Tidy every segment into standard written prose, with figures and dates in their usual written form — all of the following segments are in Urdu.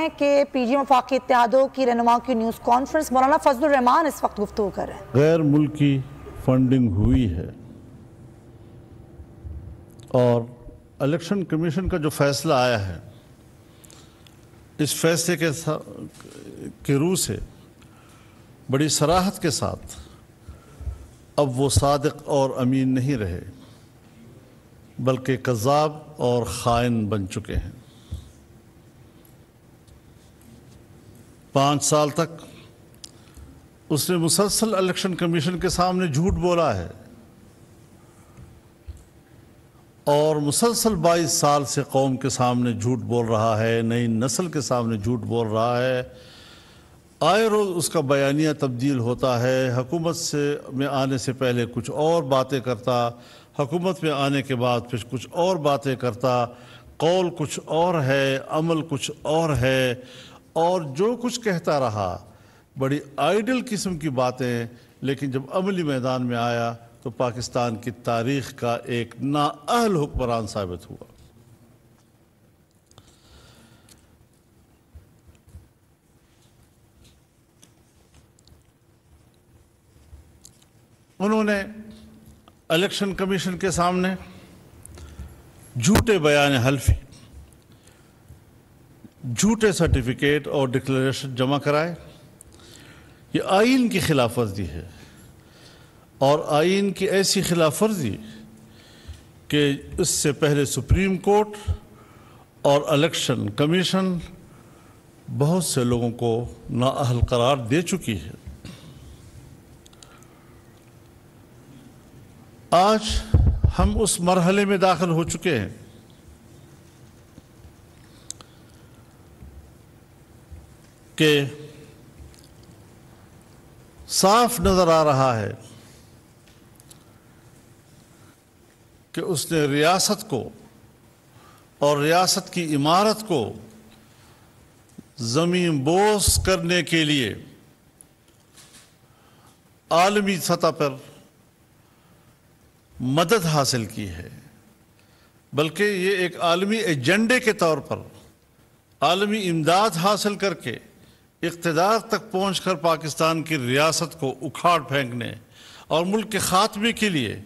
ہیں کہ پی جی وفاقی اتحادوں کی رہنماؤں کی نیوز کانفرنس، مولانا فضل الرحمان اس وقت گفتگو کر رہے ہیں۔ غیر ملکی فنڈنگ ہوئی ہے اور الیکشن کمیشن کا جو فیصلہ آیا ہے، اس فیصلے کے روح سے بڑی صراحت کے ساتھ اب وہ صادق اور امین نہیں رہے بلکہ کذاب اور خائن بن چکے ہیں۔ 5 سال تک اس نے مسلسل الیکشن کمیشن کے سامنے جھوٹ بولا ہے اور مسلسل 22 سال سے قوم کے سامنے جھوٹ بول رہا ہے، نئی نسل کے سامنے جھوٹ بول رہا ہے۔ آئے روز اس کا بیانیہ تبدیل ہوتا ہے، حکومت میں آنے سے پہلے کچھ اور باتیں کرتا، حکومت میں آنے کے بعد پھر کچھ اور باتیں کرتا، قول کچھ اور ہے، عمل کچھ اور ہے، اور جو کچھ کہتا رہا بڑی آئیڈل قسم کی باتیں، لیکن جب عملی میدان میں آیا تو پاکستان کی تاریخ کا ایک نااہل حکمران ثابت ہوا۔ انہوں نے الیکشن کمیشن کے سامنے جھوٹے بیان حلفی، جھوٹے سرٹیفکیٹ اور ڈکلیریشن جمع کرائے۔ یہ آئین کی خلاف ورزی ہے، اور آئین کی ایسی خلاف ورزی کہ اس سے پہلے سپریم کورٹ اور الیکشن کمیشن بہت سے لوگوں کو نااہل قرار دے چکی ہے۔ آج ہم اس مرحلے میں داخل ہو چکے ہیں کہ صاف نظر آ رہا ہے کہ اس نے ریاست کو اور ریاست کی عمارت کو زمین بوس کرنے کے لیے عالمی سطح پر مدد حاصل کی ہے، بلکہ یہ ایک عالمی ایجنڈے کے طور پر عالمی امداد حاصل کر کے اقتدار تک پہنچ کر پاکستان کی ریاست کو اکھاڑ پھینکنے اور ملک کے خاتمے کے لیے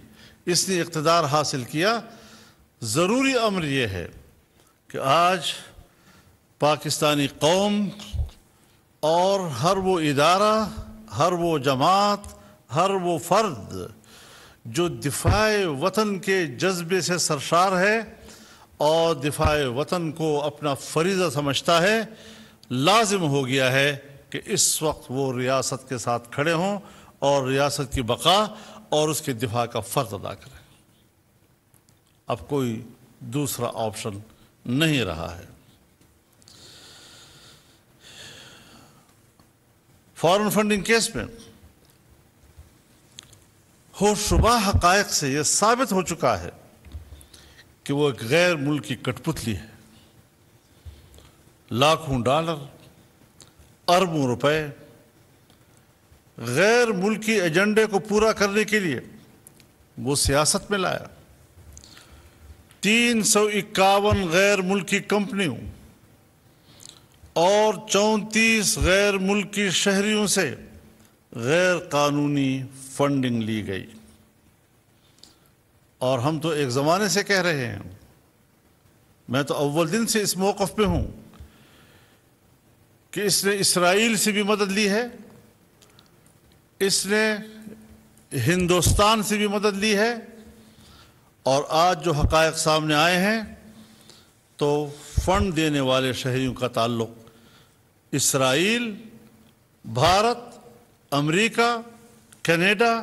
اس نے اقتدار حاصل کیا۔ ضروری امر یہ ہے کہ آج پاکستانی قوم اور ہر وہ ادارہ، ہر وہ جماعت، ہر وہ فرد جو دفاع وطن کے جذبے سے سرشار ہے اور دفاع وطن کو اپنا فریضہ سمجھتا ہے، لازم ہو گیا ہے کہ اس وقت وہ ریاست کے ساتھ کھڑے ہوں اور ریاست کی بقا اور اس کے دفاع کا فرض ادا کریں۔ اب کوئی دوسرا آپشن نہیں رہا ہے۔ فارن فنڈنگ کیس میں ہوشربا حقائق سے یہ ثابت ہو چکا ہے کہ وہ ایک غیر ملکی کٹ پتلی ہے۔ لاکھوں ڈالر، اربوں روپے غیر ملکی ایجنڈے کو پورا کرنے کے لیے وہ سیاست میں لایا۔ 351 غیر ملکی کمپنیوں اور 34 غیر ملکی شہریوں سے غیر قانونی فنڈنگ لی گئی۔ اور ہم تو ایک زمانے سے کہہ رہے ہیں، میں تو اول دن سے اس موقف پہ ہوں کہ اس نے اسرائیل سے بھی مدد لی ہے، اس نے ہندوستان سے بھی مدد لی ہے، اور آج جو حقائق سامنے آئے ہیں تو فنڈ دینے والے شہریوں کا تعلق اسرائیل، بھارت، امریکہ، کینیڈا،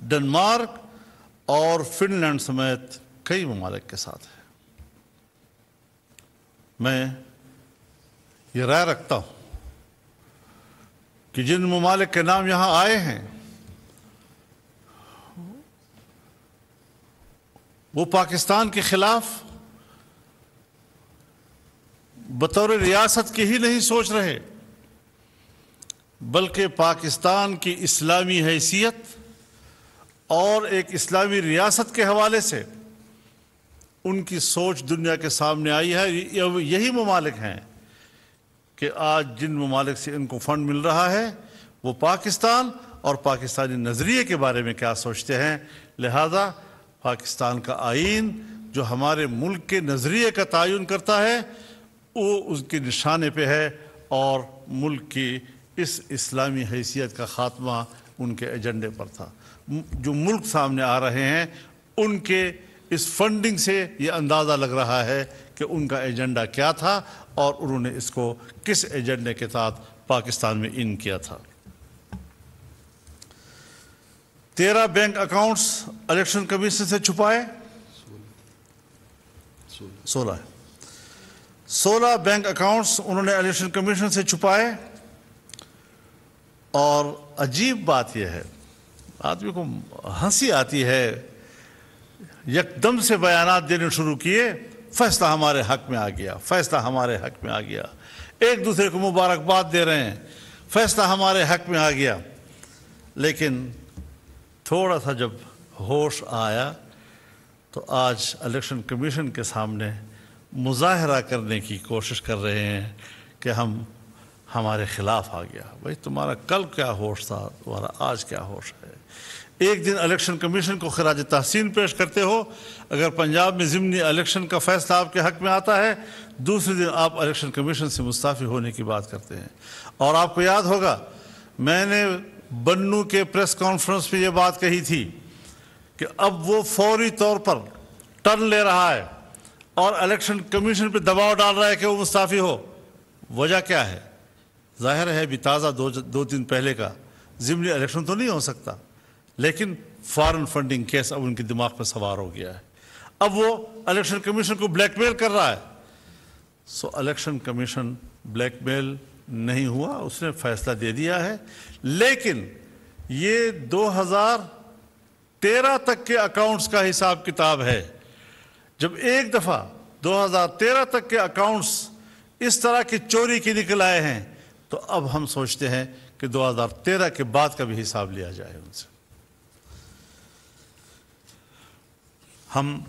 ڈنمارک اور فن لینڈ سمیت کئی ممالک کے ساتھ ہے۔ میں یہ رائے رکھتا ہوں کہ جن ممالک کے نام یہاں آئے ہیں وہ پاکستان کے خلاف بطور ریاست کی ہی نہیں سوچ رہے، بلکہ پاکستان کی اسلامی حیثیت اور ایک اسلامی ریاست کے حوالے سے ان کی سوچ دنیا کے سامنے آئی ہے۔ یہی ممالک ہیں کہ آج جن ممالک سے ان کو فنڈ مل رہا ہے وہ پاکستان اور پاکستانی نظریے کے بارے میں کیا سوچتے ہیں. لہذا پاکستان کا آئین جو ہمارے ملک کے نظریے کا تعین کرتا ہے وہ اس کے نشانے پہ ہے، اور ملک کی اس اسلامی حیثیت کا خاتمہ ان کے ایجنڈے پر تھا. جو ملک سامنے آ رہے ہیں ان کے اس فنڈنگ سے یہ اندازہ لگ رہا ہے کہ ان کا ایجنڈا کیا تھا اور انہوں نے اس کو کس ایجنڈے کے ساتھ پاکستان میں ان کیا تھا. 13 بینک اکاؤنٹس الیکشن کمیشن سے چھپائے، 16 بینک اکاؤنٹس انہوں نے الیکشن کمیشن سے چھپائے. اور عجیب بات یہ ہے، آدمی کو ہنسی آتی ہے، یکدم سے بیانات دینے شروع کیے، فیصلہ ہمارے حق میں آ گیا، فیصلہ ہمارے حق میں آ گیا، ایک دوسرے کو مبارکباد دے رہے ہیں، فیصلہ ہمارے حق میں آ گیا. لیکن تھوڑا سا جب ہوش آیا تو آج الیکشن کمیشن کے سامنے مظاہرہ کرنے کی کوشش کر رہے ہیں کہ ہمارے خلاف آ گیا. بھائی تمہارا کل کیا ہوش تھا، تمہارا آج کیا ہوش ہے؟ ایک دن الیکشن کمیشن کو خراج تحسین پیش کرتے ہو اگر پنجاب میں ضمنی الیکشن کا فیصلہ آپ کے حق میں آتا ہے، دوسرے دن آپ الیکشن کمیشن سے مستعفی ہونے کی بات کرتے ہیں. اور آپ کو یاد ہوگا میں نے بنو کے پریس کانفرنس پہ یہ بات کہی تھی کہ اب وہ فوری طور پر ٹرن لے رہا ہے اور الیکشن کمیشن پہ دباؤ ڈال رہا ہے کہ وہ مستعفی ہو. وجہ کیا ہے؟ ظاہر ہے بھی تازہ دو دن پہلے کا ضمنی الیکشن تو نہیں ہو سکتا، لیکن فارن فنڈنگ کیس اب ان کے دماغ پہ سوار ہو گیا ہے. اب وہ الیکشن کمیشن کو بلیک میل کر رہا ہے. الیکشن کمیشن بلیک میل نہیں ہوا، اس نے فیصلہ دے دیا ہے. لیکن یہ 2013 تک کے اکاؤنٹس کا حساب کتاب ہے. جب ایک دفعہ 2013 تک کے اکاؤنٹس اس طرح کی چوری کی نکل آئے ہیں تو اب ہم سوچتے ہیں کہ 2013 کے بعد کا بھی حساب لیا جائے ان سے. ہم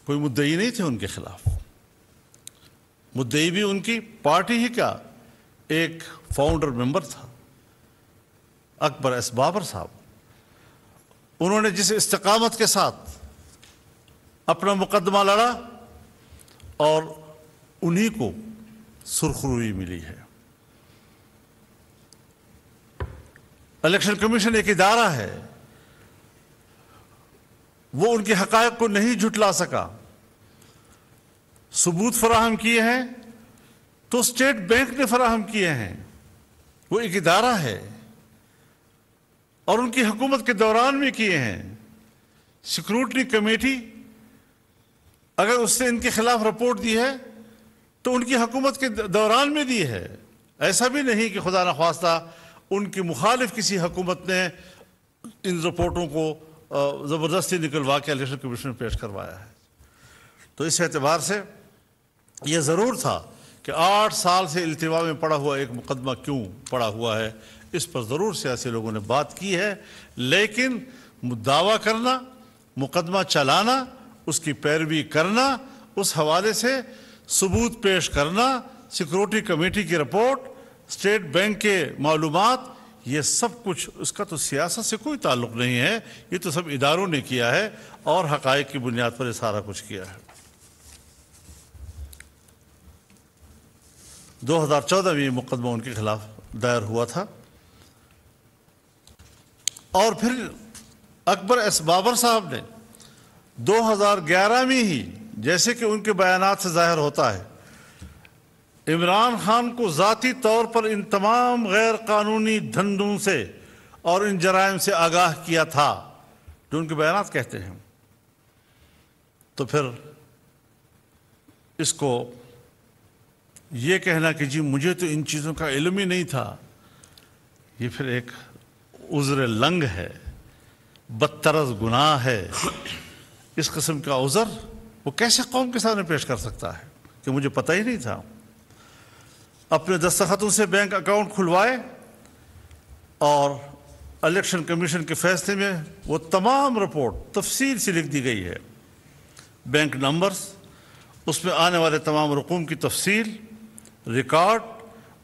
کوئی مدعی نہیں تھے ان کے خلاف، مدعی بھی ان کی پارٹی ہی کا ایک فاؤنڈر ممبر تھا، اکبر ایس بابر صاحب. انہوں نے جس استقامت کے ساتھ اپنا مقدمہ لڑا اور انہی کو سرخروئی ملی ہے. الیکشن کمیشن ایک ادارہ ہے، وہ ان کے حقائق کو نہیں جھٹلا سکا. ثبوت فراہم کیے ہیں تو اسٹیٹ بینک نے فراہم کیے ہیں. وہ ایک ادارہ ہے اور ان کی حکومت کے دوران میں کیے ہیں. سیکورٹی کمیٹی اگر اس نے ان کے خلاف رپورٹ دی ہے تو ان کی حکومت کے دوران میں دی ہے. ایسا بھی نہیں کہ خدا نخواستہ ان کی مخالف کسی حکومت نے ان رپورٹوں کو زبردستی نکلوا کے الیکشن کمیشن میں پیش کروایا ہے. تو اس اعتبار سے یہ ضرور تھا کہ 8 سال سے التوا میں پڑا ہوا ایک مقدمہ کیوں پڑا ہوا ہے، اس پر ضرور سیاسی لوگوں نے بات کی ہے. لیکن دعویٰ کرنا، مقدمہ چلانا، اس کی پیروی کرنا، اس حوالے سے ثبوت پیش کرنا، سیکورٹی کمیٹی کی رپورٹ، اسٹیٹ بینک کے معلومات، یہ سب کچھ اس کا تو سیاست سے کوئی تعلق نہیں ہے. یہ تو سب اداروں نے کیا ہے اور حقائق کی بنیاد پر یہ سارا کچھ کیا ہے. 2014 میں یہ مقدمہ ان کے خلاف دائر ہوا تھا اور پھر اکبر ایس بابر صاحب نے 2011 میں ہی، جیسے کہ ان کے بیانات سے ظاہر ہوتا ہے، عمران خان کو ذاتی طور پر ان تمام غیر قانونی دھندوں سے اور ان جرائم سے آگاہ کیا تھا جو ان کے بیانات کہتے ہیں. تو پھر اس کو یہ کہنا کہ جی مجھے تو ان چیزوں کا علم ہی نہیں تھا، یہ پھر ایک عذر لنگ ہے، بدترز گناہ ہے. اس قسم کا عذر وہ کیسے قوم کے سامنے پیش کر سکتا ہے کہ مجھے پتہ ہی نہیں تھا. اپنے دستخطوں سے بینک اکاؤنٹ کھلوائے اور الیکشن کمیشن کے فیصلے میں وہ تمام رپورٹ تفصیل سے لکھ دی گئی ہے. بینک نمبرز، اس میں آنے والے تمام رقوم کی تفصیل، ریکارڈ